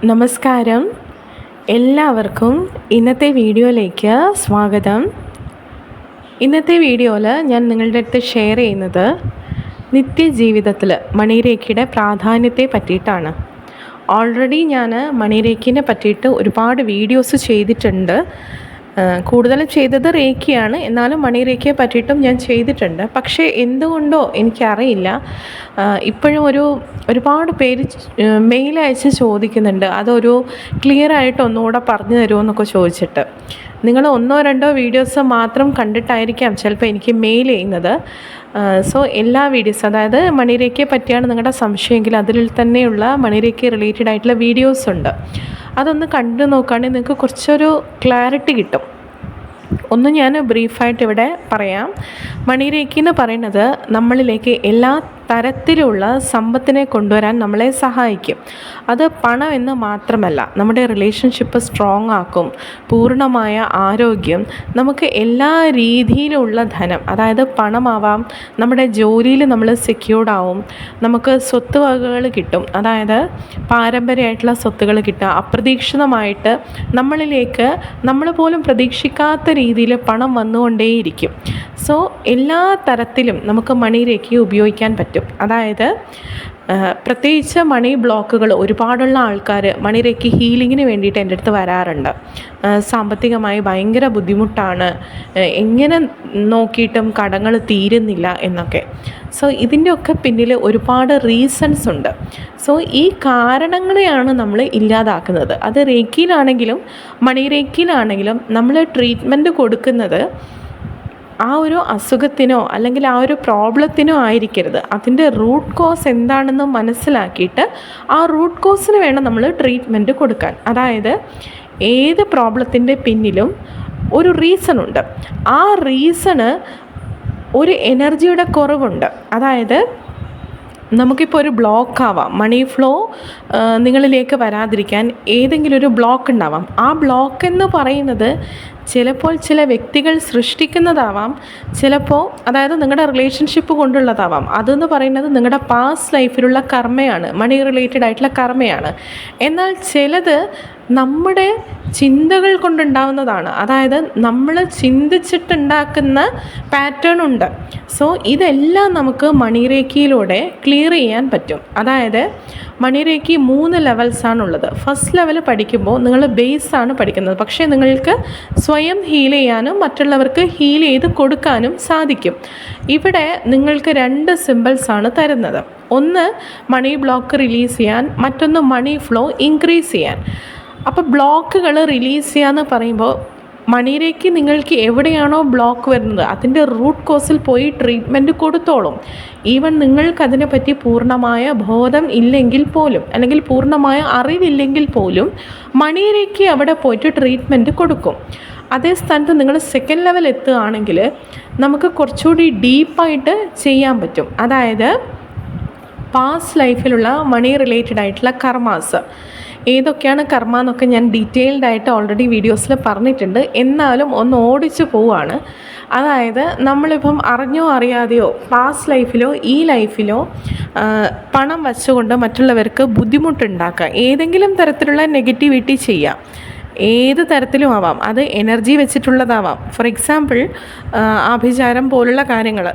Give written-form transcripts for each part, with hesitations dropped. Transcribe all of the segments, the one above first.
നമസ്കാരം. എല്ലാവർക്കും ഇന്നത്തെ വീഡിയോയിലേക്ക് സ്വാഗതം. ഇന്നത്തെ വീഡിയോയിൽ ഞാൻ നിങ്ങളുടെ അടുത്ത് ഷെയർ ചെയ്യുന്നത് നിത്യജീവിതത്തിൽ മണിരേഖയുടെ പ്രാധാന്യത്തെ പറ്റിയിട്ടാണ്. ഓൾറെഡി ഞാൻ മണിരേഖയെ പറ്റിയിട്ട് ഒരുപാട് വീഡിയോസ് ചെയ്തിട്ടുണ്ട്. കൂടുതലും ചെയ്തത് രേഖയാണ്, എന്നാലും മണിരേഖയെ പറ്റിയിട്ടും ഞാൻ ചെയ്തിട്ടുണ്ട്. പക്ഷേ എന്തുകൊണ്ടോ എനിക്കറിയില്ല, ഇപ്പോഴും ഒരുപാട് പേര് മെയിൽ അയച്ച് ചോദിക്കുന്നുണ്ട്, അതൊരു ക്ലിയറായിട്ട് ഒന്നുകൂടെ പറഞ്ഞു തരുമോ എന്നൊക്കെ ചോദിച്ചിട്ട്. നിങ്ങൾ ഒന്നോ രണ്ടോ വീഡിയോസ് മാത്രം കണ്ടിട്ടായിരിക്കാം ചിലപ്പോൾ എനിക്ക് മെയിൽ ചെയ്യുന്നത്. സോ എല്ലാ വീഡിയോസ്, അതായത് മണിരേഖയെ പറ്റിയാണ് നിങ്ങളുടെ സംശയമെങ്കിൽ അതിൽ തന്നെയുള്ള മണിരേഖ റിലേറ്റഡ് ആയിട്ടുള്ള വീഡിയോസ് ഉണ്ട്. അതൊന്ന് കണ്ടു നോക്കുകയാണെങ്കിൽ നിങ്ങൾക്ക് കുറച്ചൊരു ക്ലാരിറ്റി കിട്ടും. ഒന്ന് ഞാൻ ബ്രീഫായിട്ട് ഇവിടെ പറയാം. മണിരേഖ എന്ന് പറയുന്നത് നമ്മളിലേക്ക് എല്ലാ തരത്തിലുള്ള സമ്പത്തിനെ കൊണ്ടുവരാൻ നമ്മളെ സഹായിക്കും. അത് പണം എന്ന് മാത്രമല്ല, നമ്മുടെ റിലേഷൻഷിപ്പ് സ്ട്രോങ് ആക്കും, പൂർണ്ണമായ ആരോഗ്യം, നമുക്ക് എല്ലാ രീതിയിലുള്ള ധനം, അതായത് പണമാവാം, നമ്മുടെ ജോലിയിൽ നമ്മൾ സെക്യൂർഡ് ആവും, നമുക്ക് സ്വത്ത് വകകൾ കിട്ടും, അതായത് പാരമ്പര്യമായിട്ടുള്ള സ്വത്തുകൾ കിട്ടുക, അപ്രതീക്ഷിതമായിട്ട് നമ്മളിലേക്ക് നമ്മൾ പോലും പ്രതീക്ഷിക്കാത്ത രീതിയിൽ പണം വന്നുകൊണ്ടേയിരിക്കും. സോ എല്ലാ തരത്തിലും നമുക്ക് മണിരേഖ ഉപയോഗിക്കാൻ പറ്റും. അതായത് പ്രത്യേകിച്ച് മണി ബ്ലോക്കുകൾ ഒരുപാടുള്ള ആൾക്കാർ മണിരേഖ ഹീലിങ്ങിന് വേണ്ടിയിട്ട് എൻ്റെ അടുത്ത് വരാറുണ്ട്. സാമ്പത്തികമായി ഭയങ്കര ബുദ്ധിമുട്ടാണ്, എങ്ങനെ നോക്കിയിട്ടും കടങ്ങൾ തീരുന്നില്ല എന്നൊക്കെ. സോ ഇതിൻ്റെയൊക്കെ പിന്നിൽ ഒരുപാട് റീസൺസ് ഉണ്ട്. സോ ഈ കാരണങ്ങളെയാണ് നമ്മൾ ഇല്ലാതാക്കുന്നത്. അത് രേഖയിലാണെങ്കിലും മണിരേഖയിലാണെങ്കിലും നമ്മൾ ട്രീറ്റ്മെൻറ്റ് കൊടുക്കുന്നത് ആ ഒരു അസുഖത്തിനോ അല്ലെങ്കിൽ ആ ഒരു പ്രോബ്ലത്തിനോ ആയിരിക്കരുത്. അതിൻ്റെ റൂട്ട് കോസ് എന്താണെന്ന് മനസ്സിലാക്കിയിട്ട് ആ റൂട്ട് കോസിന് വേണം നമ്മൾ ട്രീറ്റ്മെൻറ്റ് കൊടുക്കാൻ. അതായത് ഏത് പ്രോബ്ലത്തിൻ്റെ പിന്നിലും ഒരു റീസണുണ്ട്. ആ റീസണ് ഒരു എനർജിയുടെ കുറവുണ്ട്. അതായത് നമുക്കിപ്പോൾ ഒരു ബ്ലോക്ക് ആവാം, മണി ഫ്ലോ നിങ്ങളിലേക്ക് വരാതിരിക്കാൻ ഏതെങ്കിലും ഒരു ബ്ലോക്ക് ഉണ്ടാവാം. ആ ബ്ലോക്ക് എന്ന് പറയുന്നത് ചിലപ്പോൾ ചില വ്യക്തികൾ സൃഷ്ടിക്കുന്നതാവാം, ചിലപ്പോൾ അതായത് നിങ്ങളുടെ റിലേഷൻഷിപ്പ് കൊണ്ടുള്ളതാവാം. അതെന്ന് പറയുന്നത് നിങ്ങളുടെ പാസ്റ്റ് ലൈഫിലുള്ള കർമ്മയാണ്, മണി റിലേറ്റഡ് ആയിട്ടുള്ള കർമ്മയാണ്. എന്നാൽ ചിലത് നമ്മുടെ ചിന്തകൾ കൊണ്ടുണ്ടാവുന്നതാണ്, അതായത് നമ്മൾ ചിന്തിച്ചിട്ടുണ്ടാക്കുന്ന പാറ്റേൺ ഉണ്ട്. സോ ഇതെല്ലാം നമുക്ക് മണിരേഖയിലൂടെ ക്ലിയർ ചെയ്യാൻ പറ്റും. അതായത് മണിരേഖ 3 ലെവൽസാണുള്ളത്. ഫസ്റ്റ് ലെവൽ പഠിക്കുമ്പോൾ നിങ്ങൾ ബേസാണ് പഠിക്കുന്നത്, പക്ഷേ നിങ്ങൾക്ക് സ്വയം ഹീൽ ചെയ്യാനും മറ്റുള്ളവർക്ക് ഹീൽ ചെയ്ത് കൊടുക്കാനും സാധിക്കും. ഇവിടെ നിങ്ങൾക്ക് 2 സിമ്പിൾസാണ് തരുന്നത്. ഒന്ന് മണി ബ്ലോക്ക് റിലീസ് ചെയ്യാൻ, മറ്റൊന്ന് മണി ഫ്ലോ ഇൻക്രീസ് ചെയ്യാൻ. അപ്പോൾ ബ്ലോക്കുകൾ റിലീസ് ചെയ്യാന്ന് പറയുമ്പോൾ മണിരേഖ നിങ്ങൾക്ക് എവിടെയാണോ ബ്ലോക്ക് വരുന്നത് അതിൻ്റെ റൂട്ട് കോസിൽ പോയി ട്രീറ്റ്മെൻറ്റ് കൊടുത്തോളും. ഈവൻ നിങ്ങൾക്കതിനെപ്പറ്റി പൂർണ്ണമായ ബോധം ഇല്ലെങ്കിൽ പോലും, അല്ലെങ്കിൽ പൂർണ്ണമായ അറിവില്ലെങ്കിൽ പോലും മണിരേഖ അവിടെ പോയിട്ട് ട്രീറ്റ്മെൻറ്റ് കൊടുക്കും. അതേ സ്ഥാനത്ത് നിങ്ങൾ സെക്കൻഡ് ലെവൽ എത്തുകയാണെങ്കിൽ നമുക്ക് കുറച്ചുകൂടി ഡീപ്പായിട്ട് ചെയ്യാൻ പറ്റും. അതായത് പാസ്റ്റ് ലൈഫിലുള്ള മണി റിലേറ്റഡ് ആയിട്ടുള്ള കർമാസ്, ഏതൊക്കെയാണ് കർമ്മ എന്നൊക്കെ ഞാൻ ഡീറ്റെയിൽഡ് ആയിട്ട് ഓൾറെഡി വീഡിയോസിൽ പറഞ്ഞിട്ടുണ്ട്. എന്നാലും ഒന്ന് ഓടിച്ചു പോവുകയാണ്. അതായത് നമ്മളിപ്പം അറിഞ്ഞോ അറിയാതെയോ പാസ്റ്റ് ലൈഫിലോ ഈ ലൈഫിലോ പണം വച്ചുകൊണ്ട് മറ്റുള്ളവർക്ക് ബുദ്ധിമുട്ടുണ്ടാക്കുക, ഏതെങ്കിലും തരത്തിലുള്ള നെഗറ്റിവിറ്റി ചെയ്യുക, ഏത് തരത്തിലും ആവാം. അത് എനർജി വെച്ചിട്ടുള്ളതാവാം. ഫോർ എക്സാമ്പിൾ ആഭിചാരം പോലുള്ള കാര്യങ്ങൾ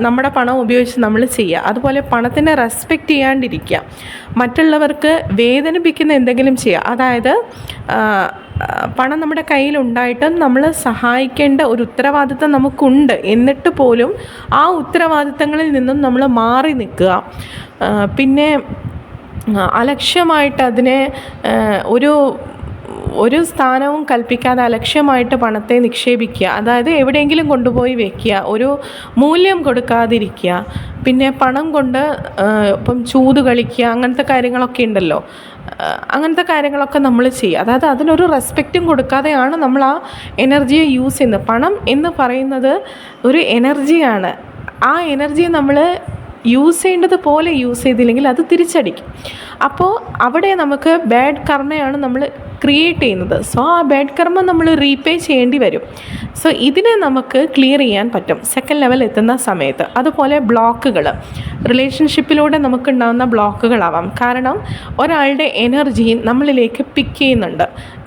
നമ്മുടെ പണം ഉപയോഗിച്ച് നമ്മൾ ചെയ്യുക. അതുപോലെ പണത്തിനെ റെസ്പെക്റ്റ് ചെയ്യാണ്ടിരിക്കുക, മറ്റുള്ളവർക്ക് വേദനിപ്പിക്കുന്ന എന്തെങ്കിലും ചെയ്യുക. അതായത് പണം നമ്മുടെ കയ്യിലുണ്ടായിട്ടും നമ്മൾ സഹായിക്കേണ്ട ഒരു ഉത്തരവാദിത്തം നമുക്കുണ്ട്, എന്നിട്ട് പോലും ആ ഉത്തരവാദിത്തങ്ങളിൽ നിന്നും നമ്മൾ മാറി നിൽക്കുക. പിന്നെ അലക്ഷ്യമായിട്ട് അതിനെ ഒരു സ്ഥാനവും കൽപ്പിക്കാതെ അലക്ഷ്യമായിട്ട് പണത്തെ നിക്ഷേപിക്കുക, അതായത് എവിടെയെങ്കിലും കൊണ്ടുപോയി വയ്ക്കുക, ഒരു മൂല്യം കൊടുക്കാതിരിക്കുക. പിന്നെ പണം കൊണ്ട് ഇപ്പം ചൂത് കളിക്കുക, അങ്ങനത്തെ കാര്യങ്ങളൊക്കെ ഉണ്ടല്ലോ, അങ്ങനത്തെ കാര്യങ്ങളൊക്കെ നമ്മൾ ചെയ്യുക. അതായത് അതിനൊരു റെസ്പെക്റ്റും കൊടുക്കാതെയാണ് നമ്മൾ ആ എനർജിയെ യൂസ് ചെയ്യുന്നത്. പണം എന്ന് പറയുന്നത് ഒരു എനർജിയാണ്. ആ എനർജിയെ നമ്മൾ യൂസ് ചെയ്യേണ്ടത് പോലെ യൂസ് ചെയ്തില്ലെങ്കിൽ അത് തിരിച്ചടിക്കും. അപ്പോൾ അവിടെ നമുക്ക് ബാഡ് കർമ്മയാണ് നമ്മൾ ക്രിയേറ്റ് ചെയ്യുന്നത്. സോ ആ ബാഡ് കർമ്മ നമ്മൾ റീപേ ചെയ്യേണ്ടി വരും. സോ ഇതിനെ നമുക്ക് ക്ലിയർ ചെയ്യാൻ പറ്റും സെക്കൻഡ് ലെവൽ എത്തുന്ന സമയത്ത്. അതുപോലെ ബ്ലോക്കുകൾ, റിലേഷൻഷിപ്പിലൂടെ നമുക്കുണ്ടാകുന്ന ബ്ലോക്കുകളാവാം. കാരണം ഒരാളുടെ എനർജി നമ്മളിലേക്ക് പിക്ക് ചെയ്യുന്നുണ്ട്.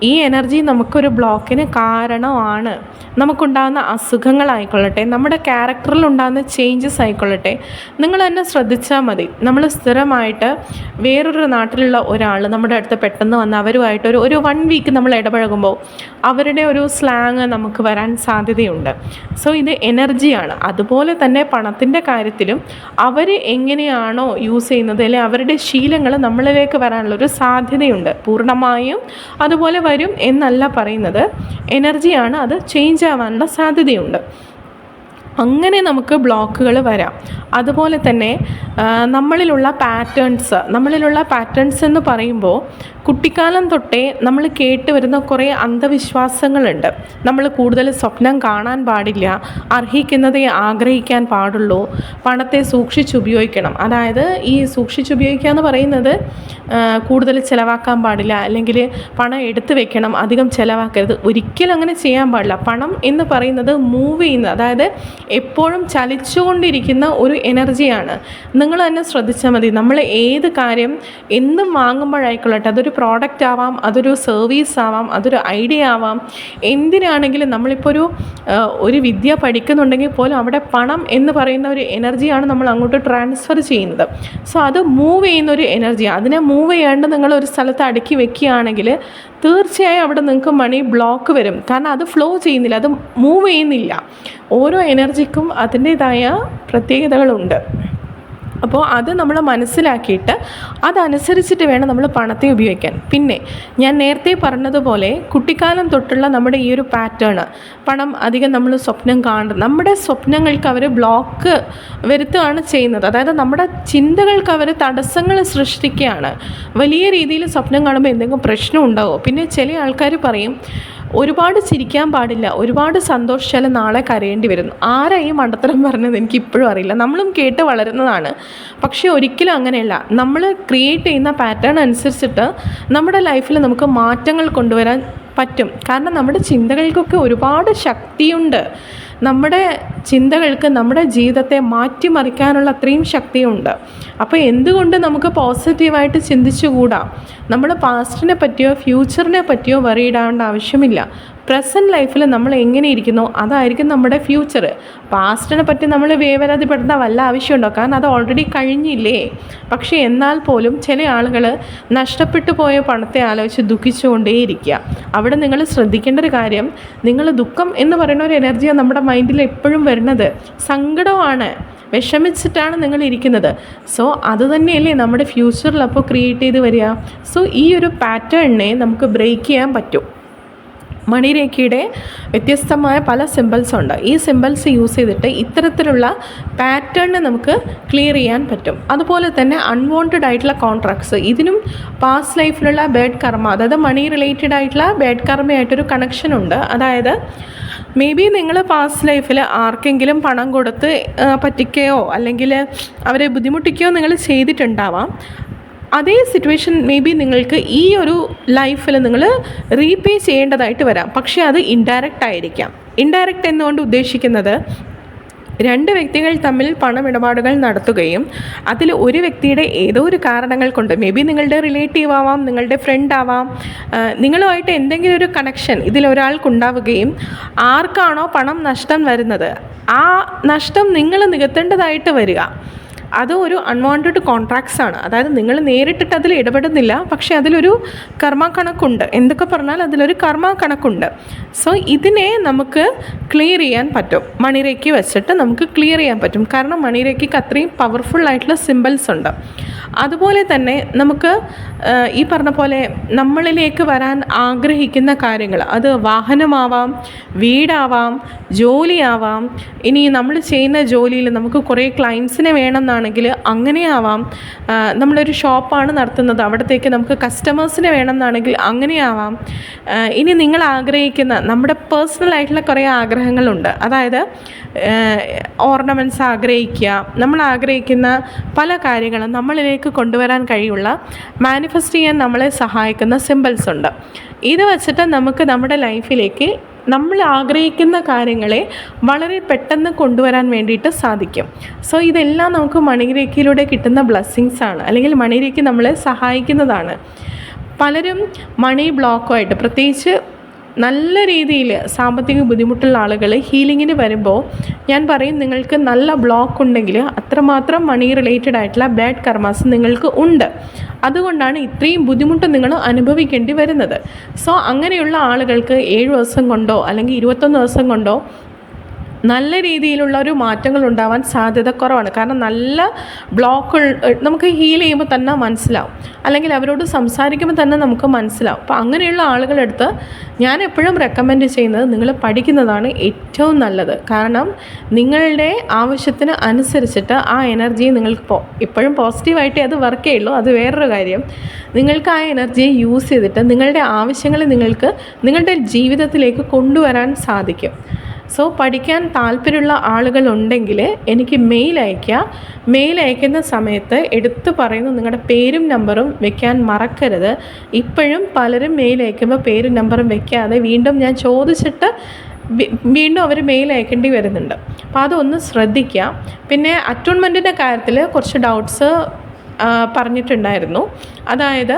ഈ എനർജി നമുക്കൊരു ബ്ലോക്കിന് കാരണമാണ്. നമുക്കുണ്ടാകുന്ന അസുഖങ്ങളായിക്കൊള്ളട്ടെ, നമ്മുടെ ക്യാരക്ടറിൽ ഉണ്ടാകുന്ന ചേഞ്ചസ് ആയിക്കൊള്ളട്ടെ, നിങ്ങൾ തന്നെ ശ്രദ്ധിച്ചാൽ മതി. നമ്മൾ സ്ഥിരമായിട്ട് വേറൊരു നാട്ടിലുള്ള ഒരാൾ നമ്മുടെ അടുത്ത് പെട്ടെന്ന് വന്ന് അവരുമായിട്ട് ഒരു 1 വീക്ക് നമ്മൾ ഇടപഴകുമ്പോൾ അവരുടെ ഒരു സ്ലാങ് നമുക്ക് വരാൻ സാധ്യതയുണ്ട്. സോ ഇത് എനർജിയാണ്. അതുപോലെ തന്നെ പണത്തിൻ്റെ കാര്യത്തിലും അവർ എങ്ങനെയാണോ യൂസ് ചെയ്യുന്നത്, അല്ലെങ്കിൽ അവരുടെ ശീലങ്ങൾ നമ്മളിലേക്ക് വരാനുള്ളൊരു സാധ്യതയുണ്ട്. പൂർണ്ണമായും അതുപോലെ വരും എന്നല്ല പറയുന്നത്, എനർജിയാണ്, അത് ചേഞ്ച് ആവാനുള്ള സാധ്യതയുണ്ട്. അങ്ങനെ നമുക്ക് ബ്ലോക്കുകൾ വരാം. അതുപോലെ തന്നെ നമ്മളിലുള്ള പാറ്റേൺസ് എന്ന് പറയുമ്പോൾ കുട്ടിക്കാലം തൊട്ടേ നമ്മൾ കേട്ട് വരുന്ന കുറേ അന്ധവിശ്വാസങ്ങളുണ്ട്. നമ്മൾ കൂടുതൽ സ്വപ്നം കാണാൻ പാടില്ല, അർഹിക്കുന്നതേ ആഗ്രഹിക്കാൻ പാടുള്ളൂ, പണത്തെ സൂക്ഷിച്ചുപയോഗിക്കണം. അതായത് ഈ സൂക്ഷിച്ചുപയോഗിക്കുക എന്ന് പറയുന്നത് കൂടുതൽ ചിലവാക്കാൻ പാടില്ല, അല്ലെങ്കിൽ പണം എടുത്തു വെക്കണം, അധികം ചിലവാക്കരുത്, ഒരിക്കലും അങ്ങനെ ചെയ്യാൻ പാടില്ല. പണം എന്ന് പറയുന്നത് മൂവ് ചെയ്യുന്ന, അതായത് എപ്പോഴും ചലിച്ചുകൊണ്ടിരിക്കുന്ന ഒരു എനർജിയാണ്. നിങ്ങൾ തന്നെ ശ്രദ്ധിച്ചാൽ മതി. നമ്മൾ ഏത് കാര്യം എന്നും വാങ്ങുമ്പോഴായിക്കൊള്ളട്ടെ, അതൊരു പ്രോഡക്റ്റ് ആവാം, അതൊരു സർവീസ് ആവാം, അതൊരു ഐഡിയ ആവാം, എന്തിനാണെങ്കിലും നമ്മളിപ്പോൾ ഒരു വിദ്യ പഠിക്കുന്നുണ്ടെങ്കിൽ പോലും അവിടെ പണം എന്ന് പറയുന്ന ഒരു എനർജിയാണ് നമ്മൾ അങ്ങോട്ട് ട്രാൻസ്ഫർ ചെയ്യുന്നത്. സോ അത് മൂവ് ചെയ്യുന്ന ഒരു എനർജിയാണ്. അതിനെ മൂവ് ചെയ്യാണ്ട് നിങ്ങൾ ഒരു സ്ഥലത്ത് അടുക്കി വെക്കുകയാണെങ്കിൽ തീർച്ചയായും അവിടെ നിങ്ങൾക്ക് മണി ബ്ലോക്ക് വരും. കാരണം അത് ഫ്ലോ ചെയ്യുന്നില്ല, അത് മൂവ് ചെയ്യുന്നില്ല. ഓരോ എനർജിക്കും അതിൻ്റേതായ പ്രത്യേകതകളുണ്ട്. അപ്പോൾ അത് നമ്മൾ മനസ്സിലാക്കിയിട്ട് അതനുസരിച്ചിട്ട് വേണം നമ്മൾ പണത്തെ ഉപയോഗിക്കാൻ. പിന്നെ ഞാൻ നേരത്തെ പറഞ്ഞതുപോലെ കുട്ടിക്കാലം തൊട്ടുള്ള നമ്മുടെ ഈ ഒരു പാറ്റേൺ, പണം അധികം നമ്മൾ സ്വപ്നം കാണുന്നത്, നമ്മുടെ സ്വപ്നങ്ങൾക്ക് അവർ ബ്ലോക്ക് വരുത്തുകയാണ് ചെയ്യുന്നത്. അതായത് നമ്മുടെ ചിന്തകൾക്ക് അവർ തടസ്സങ്ങൾ സൃഷ്ടിക്കുകയാണ്. വലിയ രീതിയിൽ സ്വപ്നം കാണുമ്പോൾ എന്തെങ്കിലും പ്രശ്നം ഉണ്ടാകുമോ? പിന്നെ ചില ആൾക്കാർ പറയും ഒരുപാട് ചിരിക്കാൻ പാടില്ല, ഒരുപാട് സന്തോഷിച്ചാൽ നാളെ കരയേണ്ടി വരും. ആരാ ഈ മണ്ടത്തരം പറഞ്ഞത് എനിക്ക് ഇപ്പോഴും അറിയില്ല. നമ്മളും കേട്ട് വളരുന്നതാണ്. പക്ഷേ ഒരിക്കലും അങ്ങനെയല്ല. നമ്മൾ ക്രിയേറ്റ് ചെയ്യുന്ന പാറ്റേൺ അനുസരിച്ചിട്ട് നമ്മുടെ ലൈഫിൽ നമുക്ക് മാറ്റങ്ങൾ കൊണ്ടുവരാൻ പറ്റും. കാരണം നമ്മുടെ ചിന്തകൾക്കൊക്കെ ഒരുപാട് ശക്തിയുണ്ട്. നമ്മുടെ ചിന്തകൾക്ക് നമ്മുടെ ജീവിതത്തെ മാറ്റിമറിക്കാനുള്ള അത്രയും ശക്തിയുണ്ട്. അപ്പോൾ എന്തുകൊണ്ട് നമുക്ക് പോസിറ്റീവായിട്ട് ചിന്തിച്ചുകൂടാ? നമ്മൾ പാസ്റ്റിനെ പറ്റിയോ ഫ്യൂച്ചറിനെ പറ്റിയോ വറിയിടാവേണ്ട ആവശ്യമില്ല. പ്രസൻറ്റ് ലൈഫിൽ നമ്മൾ എങ്ങനെ ഇരിക്കുന്നോ അതായിരിക്കും നമ്മുടെ ഫ്യൂച്ചർ. പാസ്റ്റിനെ പറ്റി നമ്മൾ വേവലാതിപ്പെടേണ്ട വല്ല ആവശ്യമുണ്ടോ? കാരണം അത് ഓൾറെഡി കഴിഞ്ഞില്ലേ. പക്ഷേ എന്നാൽ പോലും ചില ആളുകൾ നഷ്ടപ്പെട്ടു പോയ പണത്തെ ആലോചിച്ച് ദുഃഖിച്ചുകൊണ്ടേയിരിക്കുക. അവിടെ നിങ്ങൾ ശ്രദ്ധിക്കേണ്ട ഒരു കാര്യം, നിങ്ങൾ ദുഃഖം എന്ന് പറയുന്ന ഒരു എനർജിയാണ് നമ്മുടെ മൈൻഡിൽ എപ്പോഴും വരുന്നത്. സങ്കടമാണ്, വിഷമിച്ചിട്ടാണ് നിങ്ങൾ ഇരിക്കുന്നത്. സോ അതുതന്നെയല്ലേ നമ്മുടെ ഫ്യൂച്ചറിൽ അപ്പോൾ ക്രിയേറ്റ് ചെയ്ത് വരിക. സോ ഈ ഒരു പാറ്റേണിനെ നമുക്ക് ബ്രേക്ക് ചെയ്യാൻ പറ്റും. മണിരേഖയുടെ വ്യത്യസ്തമായ പല സിമ്പിൾസ് ഉണ്ട്. ഈ സിമ്പിൾസ് യൂസ് ചെയ്തിട്ട് ഇത്തരത്തിലുള്ള പാറ്റേണിനെ നമുക്ക് ക്ലിയർ ചെയ്യാൻ പറ്റും. അതുപോലെ തന്നെ അൺവാണ്ടഡ് ആയിട്ടുള്ള കോൺട്രാക്ട്സ്, ഇതിനും പാസ്റ്റ് ലൈഫിലുള്ള ബാഡ് കർമ്മ, അതായത് മണി റിലേറ്റഡ് ആയിട്ടുള്ള ബാഡ് കർമ്മയായിട്ടൊരു കണക്ഷൻ ഉണ്ട്. അതായത് മേ ബി നിങ്ങൾ പാസ്റ്റ് ലൈഫിൽ ആർക്കെങ്കിലും പണം കൊടുത്ത് പറ്റിക്കുകയോ അല്ലെങ്കിൽ അവരെ ബുദ്ധിമുട്ടിക്കുകയോ നിങ്ങൾ ചെയ്തിട്ടുണ്ടാവാം. അതേ സിറ്റുവേഷൻ മേ ബി നിങ്ങൾക്ക് ഈ ഒരു ലൈഫിൽ നിങ്ങൾ റീപേ ചെയ്യേണ്ടതായിട്ട് വരാം. പക്ഷേ അത് ഇൻഡയറക്റ്റ് ആയിരിക്കാം. ഇൻഡയറക്റ്റ് എന്നുകൊണ്ട് ഉദ്ദേശിക്കുന്നത് 2 വ്യക്തികൾ തമ്മിൽ പണമിടപാടുകൾ നടത്തുകയും അതിൽ ഒരു വ്യക്തിയുടെ ഏതോ ഒരു കാരണങ്ങൾ കൊണ്ട്, മേ ബി നിങ്ങളുടെ റിലേറ്റീവ് ആവാം, നിങ്ങളുടെ ഫ്രണ്ട് ആവാം, നിങ്ങളുമായിട്ട് എന്തെങ്കിലും ഒരു കണക്ഷൻ ഇതിലൊരാൾക്കുണ്ടാവുകയും ആർക്കാണോ പണം നഷ്ടം വരുന്നത് ആ നഷ്ടം നിങ്ങൾ നികത്തേണ്ടതായിട്ട് വരിക. അത് ഒരു അൺവാണ്ടഡ് കോൺട്രാക്ട്സ് ആണ്. അതായത് നിങ്ങൾ നേരിട്ടിട്ട് അതിൽ ഇടപെടുന്നില്ല, പക്ഷേ അതിലൊരു കർമ്മ കണക്കുണ്ട്. എന്തൊക്കെ പറഞ്ഞാൽ അതിലൊരു കർമ്മ കണക്കുണ്ട്. സോ ഇതിനെ നമുക്ക് ക്ലിയർ ചെയ്യാൻ പറ്റും. മണിരേഖ വെച്ചിട്ട് നമുക്ക് ക്ലിയർ ചെയ്യാൻ പറ്റും. കാരണം മണിരേഖയ്ക്ക് അത്രയും പവർഫുൾ ആയിട്ടുള്ള സിമ്പിൾസ് ഉണ്ട്. അതുപോലെ തന്നെ നമുക്ക് ഈ പറഞ്ഞ പോലെ നമ്മളിലേക്ക് വരാൻ ആഗ്രഹിക്കുന്ന കാര്യങ്ങൾ, അത് വാഹനമാവാം, വീടാവാം, ജോലിയാവാം. ഇനി നമ്മൾ ചെയ്യുന്ന ജോലിയിൽ നമുക്ക് കുറേ ക്ലയൻസിനെ വേണമെന്നാണ് വേണമെന്നാണെങ്കിൽ അങ്ങനെയാവാം. നമ്മളൊരു ഷോപ്പാണ് നടത്തുന്നത്, അവിടത്തേക്ക് നമുക്ക് കസ്റ്റമേഴ്സിനെ വേണമെന്നാണെങ്കിൽ അങ്ങനെയാവാം. ഇനി നിങ്ങൾ ആഗ്രഹിക്കുന്ന നമ്മുടെ പേഴ്സണലായിട്ടുള്ള കുറേ ആഗ്രഹങ്ങളുണ്ട്. അതായത് ഓർണമെൻറ്റ്സ് ആഗ്രഹിക്കുക, നമ്മൾ ആഗ്രഹിക്കുന്ന പല കാര്യങ്ങളും നമ്മളിലേക്ക് കൊണ്ടുവരാൻ കഴിയുള്ള മാനിഫെസ്റ്റ് ചെയ്യാൻ നമ്മളെ സഹായിക്കുന്ന സിമ്പിൾസ് ഉണ്ട്. ഇത് വച്ചിട്ട് നമുക്ക് നമ്മുടെ ലൈഫിലേക്ക് നമ്മൾ ആഗ്രഹിക്കുന്ന കാര്യങ്ങളെ വളരെ പെട്ടെന്ന് കൊണ്ടുവരാൻ വേണ്ടിയിട്ട് സാധിക്കും. സോ ഇതെല്ലാം നമുക്ക് മണിരേഖയിലൂടെ കിട്ടുന്ന ബ്ലെസ്സിങ്സാണ്, അല്ലെങ്കിൽ മണിരേഖ നമ്മളെ സഹായിക്കുന്നതാണ്. പലരും മണി ബ്ലോക്കുമായിട്ട്, പ്രത്യേകിച്ച് നല്ല രീതിയിൽ സാമ്പത്തിക ബുദ്ധിമുട്ടുള്ള ആളുകൾ ഹീലിങ്ങിന് വരുമ്പോൾ ഞാൻ പറയും, നിങ്ങൾക്ക് നല്ല ബ്ലോക്ക് ഉണ്ടെങ്കിൽ അത്രമാത്രം മണി റിലേറ്റഡ് ആയിട്ടുള്ള ബാഡ് കർമാസ് നിങ്ങൾക്ക് ഉണ്ട്. അതുകൊണ്ടാണ് ഇത്രയും ബുദ്ധിമുട്ട് നിങ്ങൾ അനുഭവിക്കേണ്ടി വരുന്നത്. സോ അങ്ങനെയുള്ള ആളുകൾക്ക് 7 ദിവസം കൊണ്ടോ അല്ലെങ്കിൽ 21 ദിവസം കൊണ്ടോ നല്ല രീതിയിലുള്ള ഒരു മാറ്റങ്ങൾ ഉണ്ടാവാൻ സാധ്യത കുറവാണ്. കാരണം നല്ല ബ്ലോക്ക് നമുക്ക് ഹീൽ ചെയ്യുമ്പോൾ തന്നെ മനസ്സിലാവും, അല്ലെങ്കിൽ അവരോട് സംസാരിക്കുമ്പോൾ തന്നെ നമുക്ക് മനസ്സിലാവും. അപ്പോൾ അങ്ങനെയുള്ള ആളുകളെടുത്ത് ഞാൻ എപ്പോഴും റെക്കമെൻഡ് ചെയ്യുന്നത് നിങ്ങൾ പഠിക്കുന്നതാണ് ഏറ്റവും നല്ലത്. കാരണം നിങ്ങളുടെ ആവശ്യത്തിന് അനുസരിച്ചിട്ട് ആ എനർജിയെ നിങ്ങൾക്ക് എപ്പോഴും പോസിറ്റീവായിട്ടേ അത് വർക്ക് ചെയ്യുള്ളൂ, അത് വേറൊരു കാര്യം. നിങ്ങൾക്ക് ആ എനർജിയെ യൂസ് ചെയ്തിട്ട് നിങ്ങളുടെ ആവശ്യങ്ങളെ നിങ്ങൾക്ക് നിങ്ങളുടെ ജീവിതത്തിലേക്ക് കൊണ്ടുവരാൻ സാധിക്കും. സോ പഠിക്കാൻ താല്പര്യമുള്ള ആളുകളുണ്ടെങ്കിൽ എനിക്ക് മെയിൽ അയയ്ക്കുക. മെയിൽ അയക്കുന്ന സമയത്ത് എടുത്തു പറയുന്നു നിങ്ങളുടെ പേരും നമ്പറും വെക്കാൻ മറക്കരുത്. ഇപ്പോഴും പലരും മെയിൽ അയക്കുമ്പോൾ പേരും നമ്പറും വെക്കാതെ വീണ്ടും ഞാൻ ചോദിച്ചിട്ട് വീണ്ടും അവർ മെയിൽ അയക്കേണ്ടി വരുന്നുണ്ട്. അപ്പോൾ അതൊന്ന് ശ്രദ്ധിക്കുക. പിന്നെ അറ്റോൺമെൻറ്റിൻ്റെ കാര്യത്തിൽ കുറച്ച് ഡൗട്ട്സ് പറഞ്ഞിട്ടുണ്ടായിരുന്നു. അതായത്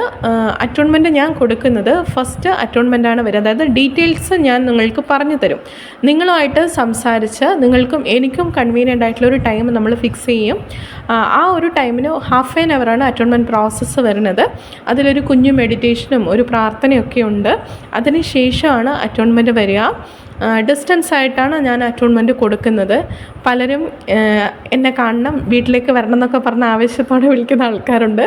അറ്റോൺമെൻറ്റ് ഞാൻ കൊടുക്കുന്നത് ഫസ്റ്റ് അറ്റോൺമെൻറ്റാണ് വരിക. അതായത് ഡീറ്റെയിൽസ് ഞാൻ നിങ്ങൾക്ക് പറഞ്ഞു തരും. നിങ്ങളുമായിട്ട് സംസാരിച്ച് നിങ്ങൾക്കും എനിക്കും കൺവീനിയൻ്റ് ആയിട്ടുള്ളൊരു ടൈം നമ്മൾ ഫിക്സ് ചെയ്യും. ആ ഒരു ടൈമിന് ഹാഫ് ആൻ അവറാണ് അറ്റോൺമെൻറ്റ് പ്രോസസ്സ് വരുന്നത്. അതിലൊരു കുഞ്ഞു മെഡിറ്റേഷനും ഒരു പ്രാർത്ഥനയൊക്കെ ഉണ്ട്. അതിന് ശേഷമാണ് അറ്റോൺമെൻറ്റ് വരിക. ഡിസ്റ്റൻസ് ആയിട്ടാണ് ഞാൻ അറ്റോൺമെൻറ്റ് കൊടുക്കുന്നത്. പലരും എന്നെ കാണണം, വീട്ടിലേക്ക് വരണം എന്നൊക്കെ പറഞ്ഞ ആവശ്യത്തോടെ വിളിക്കുന്ന ആൾക്കാരുണ്ട്.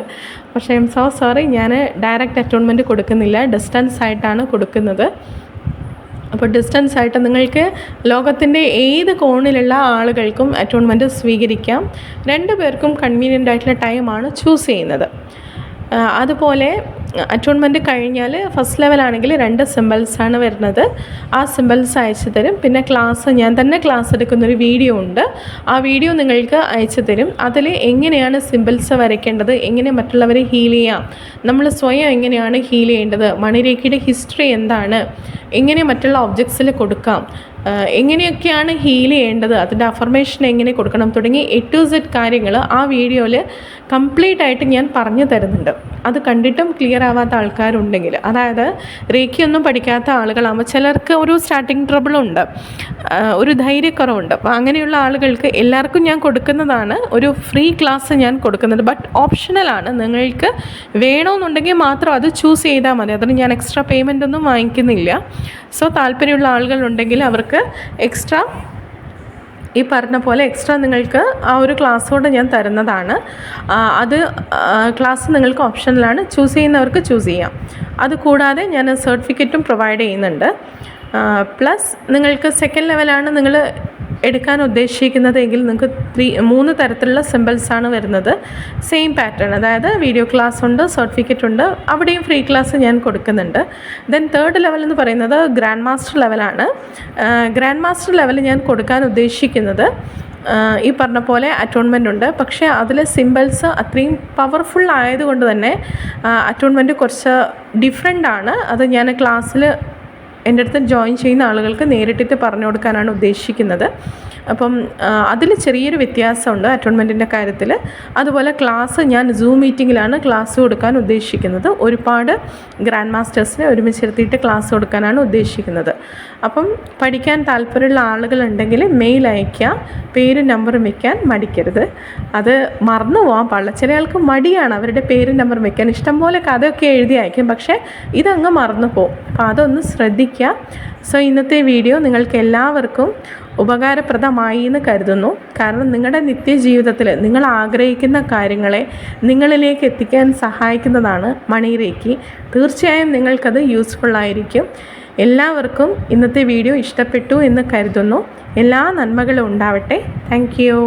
പക്ഷേ ഐ എം സോ സോറി, ഞാൻ ഡയറക്റ്റ് അറ്റോൺമെൻറ്റ് കൊടുക്കുന്നില്ല, ഡിസ്റ്റൻസ് ആയിട്ടാണ് കൊടുക്കുന്നത്. അപ്പോൾ ഡിസ്റ്റൻസ് ആയിട്ട് നിങ്ങൾക്ക് ലോകത്തിൻ്റെ ഏത് കോണിലുള്ള ആളുകൾക്കും അറ്റോൺമെൻറ്റ് സ്വീകരിക്കാം. 2 പേർക്കും കൺവീനിയൻ്റ് ആയിട്ടുള്ള ടൈമാണ് ചൂസ് ചെയ്യുന്നത്. അതുപോലെ അറ്റോൺമെൻറ്റ് കഴിഞ്ഞാൽ ഫസ്റ്റ് ലെവലാണെങ്കിൽ 2 സിമ്പിൾസാണ് വരുന്നത്. ആ സിമ്പിൾസ് അയച്ചു തരും. പിന്നെ ക്ലാസ്, ഞാൻ തന്നെ ക്ലാസ് എടുക്കുന്നൊരു വീഡിയോ ഉണ്ട്. ആ വീഡിയോ നിങ്ങൾക്ക് അയച്ചു തരും. അതിൽ എങ്ങനെയാണ് സിമ്പിൾസ് വരയ്ക്കേണ്ടത്, എങ്ങനെ മറ്റുള്ളവരെ ഹീൽ ചെയ്യാം, നമ്മൾ സ്വയം എങ്ങനെയാണ് ഹീൽ ചെയ്യേണ്ടത്, മണിരേഖയുടെ ഹിസ്റ്ററി എന്താണ്, എങ്ങനെ മറ്റുള്ള ഒബ്ജക്ട്സിൽ കൊടുക്കാം, എങ്ങനെയൊക്കെയാണ് ഹീൽ ചെയ്യേണ്ടത്, അതിൻ്റെ അഫർമേഷൻ എങ്ങനെ കൊടുക്കണം തുടങ്ങി A to Z കാര്യങ്ങൾ ആ വീഡിയോയിൽ കംപ്ലീറ്റ് ആയിട്ട് ഞാൻ പറഞ്ഞു തരുന്നുണ്ട്. അത് കണ്ടിട്ടും ക്ലിയർ ആവാത്ത ആൾക്കാരുണ്ടെങ്കിൽ, അതായത് റേഖയൊന്നും പഠിക്കാത്ത ആളുകളാകുമ്പോൾ ചിലർക്ക് ഒരു സ്റ്റാർട്ടിങ് ട്രബിളുണ്ട്, ഒരു ധൈര്യക്കുറവുണ്ട്. അപ്പോൾ അങ്ങനെയുള്ള ആളുകൾക്ക് എല്ലാവർക്കും ഞാൻ കൊടുക്കുന്നതാണ് ഒരു ഫ്രീ ക്ലാസ് ഞാൻ കൊടുക്കുന്നത്. ബട്ട് ഓപ്ഷണലാണ്, നിങ്ങൾക്ക് വേണമെന്നുണ്ടെങ്കിൽ മാത്രം അത് ചൂസ് ചെയ്താൽ മതി. അതിന് ഞാൻ എക്സ്ട്രാ പേയ്മെൻ്റ് ഒന്നും വാങ്ങിക്കുന്നില്ല. സോ താല്പര്യമുള്ള ആളുകളുണ്ടെങ്കിൽ അവർക്ക് എക്സ്ട്രാ ഈ പറഞ്ഞ പോലെ എക്സ്ട്രാ നിങ്ങൾക്ക് ആ ഒരു ക്ലാസ് കൊണ്ട് ഞാൻ തരുന്നതാണ്. അത് ക്ലാസ് നിങ്ങൾക്ക് ഓപ്ഷനിലാണ്, ചൂസ് ചെയ്യുന്നവർക്ക് ചൂസ് ചെയ്യാം. അതുകൂടാതെ ഞാൻ സർട്ടിഫിക്കറ്റും പ്രൊവൈഡ് ചെയ്യുന്നുണ്ട്. പ്ലസ് നിങ്ങൾക്ക് സെക്കൻഡ് ലെവലാണ് നിങ്ങൾ എടുക്കാൻ ഉദ്ദേശിക്കുന്നതെങ്കിൽ നിങ്ങൾക്ക് 3 തരത്തിലുള്ള സിമ്പിൾസാണ് വരുന്നത്. സെയിം പാറ്റേൺ, അതായത് വീഡിയോ ക്ലാസ് ഉണ്ട്, സർട്ടിഫിക്കറ്റ് ഉണ്ട്, അവിടെയും ഫ്രീ ക്ലാസ് ഞാൻ കൊടുക്കുന്നുണ്ട്. ദെൻ 3rd ലെവൽ എന്ന് പറയുന്നത് ഗ്രാൻഡ് മാസ്റ്റർ ലെവലാണ്. ഗ്രാൻഡ് മാസ്റ്റർ ലെവൽ ഞാൻ കൊടുക്കാൻ ഉദ്ദേശിക്കുന്നത് ഈ പറഞ്ഞ പോലെ അറ്റോൺമെൻ്റ് ഉണ്ട്. പക്ഷേ അതിൽ സിമ്പിൾസ് അത്രയും പവർഫുൾ ആയതുകൊണ്ട് തന്നെ അറ്റോൺമെൻറ്റ് കുറച്ച് ഡിഫറെൻ്റ് ആണ്. അത് ഞാൻ ക്ലാസ്സിൽ എൻ്റെ അടുത്ത് ജോയിൻ ചെയ്യുന്ന ആളുകൾക്ക് നേരിട്ടിട്ട് പറഞ്ഞു കൊടുക്കാനാണ് ഉദ്ദേശിക്കുന്നത്. അപ്പം അതിൽ ചെറിയൊരു വ്യത്യാസമുണ്ട് അറ്റോൺമെൻറ്റിൻ്റെ കാര്യത്തിൽ. അതുപോലെ ക്ലാസ് ഞാൻ സൂം മീറ്റിങ്ങിലാണ് ക്ലാസ് കൊടുക്കാൻ ഉദ്ദേശിക്കുന്നത്. ഒരുപാട് ഗ്രാൻഡ് മാസ്റ്റേഴ്സിനെ ഒരുമിച്ചിരുത്തിയിട്ട് ക്ലാസ് കൊടുക്കാനാണ് ഉദ്ദേശിക്കുന്നത്. അപ്പം പഠിക്കാൻ താല്പര്യമുള്ള ആളുകളുണ്ടെങ്കിൽ മെയിൽ അയയ്ക്കുക, പേരും നമ്പറും വയ്ക്കാൻ മടിക്കരുത്. അത് മറന്നു പോകാൻ പാടില്ല. ചില ആൾക്ക് മടിയാണ് അവരുടെ പേരും നമ്പറും വയ്ക്കാൻ. ഇഷ്ടംപോലെ കഥയൊക്കെ എഴുതി അയക്കും, പക്ഷേ ഇതങ്ങ് മറന്നു പോകും. അപ്പോൾ അതൊന്ന് ശ്രദ്ധിക്കുക. സോ ഇന്നത്തെ വീഡിയോ നിങ്ങൾക്ക് എല്ലാവർക്കും ഉപകാരപ്രദമായി എന്ന് കരുതുന്നു. കാരണം നിങ്ങളുടെ നിത്യജീവിതത്തിൽ നിങ്ങൾ ആഗ്രഹിക്കുന്ന കാര്യങ്ങളെ നിങ്ങളിലേക്ക് എത്തിക്കാൻ സഹായിക്കുന്നതാണ് മണിരേഖ. തീർച്ചയായും നിങ്ങൾക്കത് യൂസ്ഫുള്ളായിരിക്കും. എല്ലാവർക്കും ഇന്നത്തെ വീഡിയോ ഇഷ്ടപ്പെട്ടു എന്ന് കരുതുന്നു. എല്ലാ നന്മകളും ഉണ്ടാവട്ടെ. Thank you.